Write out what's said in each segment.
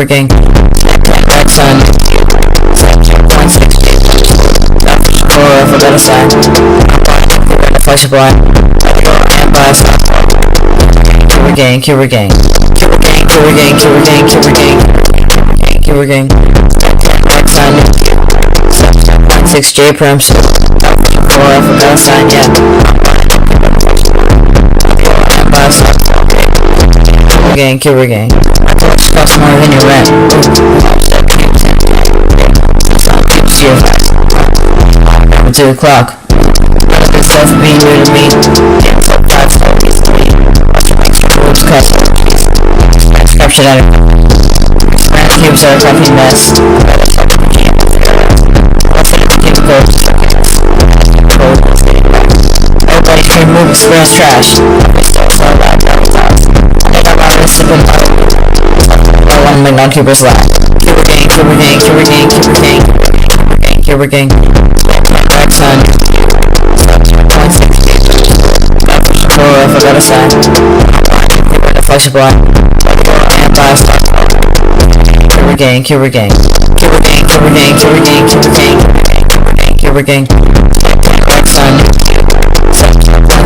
gang. Back son. Or if I got a sign. The flesh of blind. And by a stop. Killer gang. Killer gang. Killer gang. Killer gang. Killer gang. Killer gang. Killer gang. Back son. 6J prims. Or if I got a sign. Yeah. And by a stop. Killer gang. Cost more than your rent. See you. 2 o'clock. None of this stuff being new to me. Games up 5 stars easily. Rules cut. Capture that. Random cubes are a fucking mess. Let's hit the chemical. Everybody can move express trash. It's all bad. I got my wrist up in my I want to make non-cubers laugh. Cuber gang, cuber gang, cuber gang, cuber gang. Cuber gang. Back son. Or if I got a sign. The flesh of blind. And by a stop. Cuber gang, cuber gang. Cuber gang, cuber gang, cuber gang, cuber gang. Cuber gang. Back son.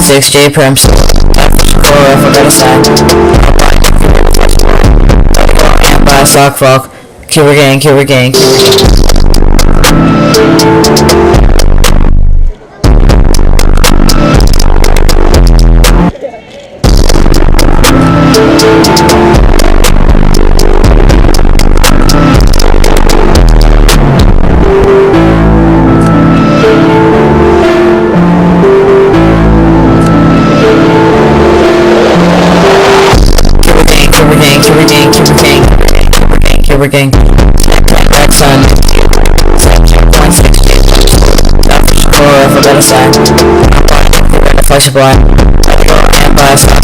6J prims. Or if I got a sign. And by a sock frog. Cuber gang, cuber gang, cuber gang. Cuber gang. Back son. 6J. Or if I got a sign. The flesh of blind. And by a stop.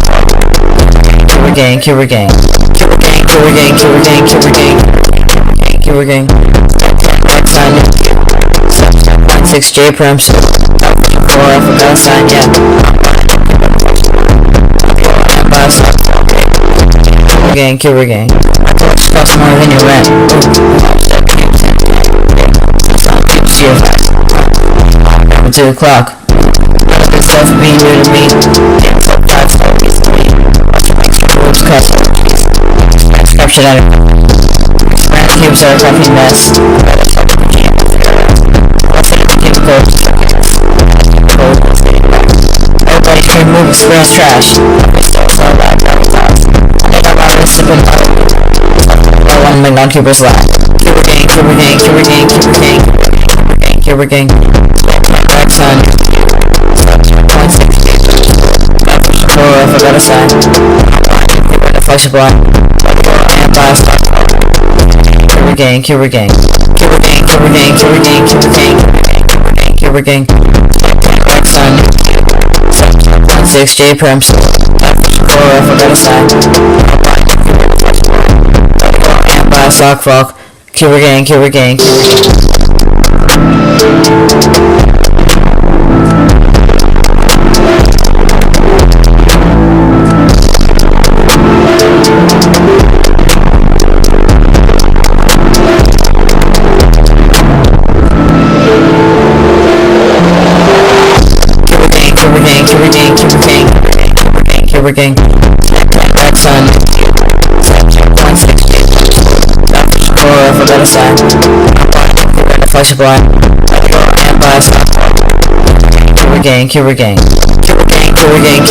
Cuber gang, cuber gang. Cuber gang, cuber gang, cuber gang, cuber gang. Cuber gang. Back son. 6J prims. Or if I got a sign, yeah. And by a stop. Cuber gang, cuber gang. Cost more than your rent. See you. 2 o'clock. None of this stuff being new to me. Games up 5 stars easily. Rules cut. Capture that. Random cubes are a fucking mess. Let's hit the chemical. Everybody can move express trash. It's all bad. I got my wrist up in I want to make non-cubers laugh. Cuber gang, cuber gang, cuber gang, cuber gang. Cuber gang. Back son. 6J. Or if I got a sign. The flesh of blind. And by a stop. Cuber gang, cuber gang. Cuber gang, cuber gang, cuber gang, cuber gang. Cuber gang. Back son. 6J prims. Or if I got a sign. And by a sock frog. Cuber gang, cuber gang, cuber gang. Cuber gang. Back son. 6J. Or if I got a sign. The flesh of blind. And by a stop. Cuber gang, cuber gang. Cuber gang, cuber gang,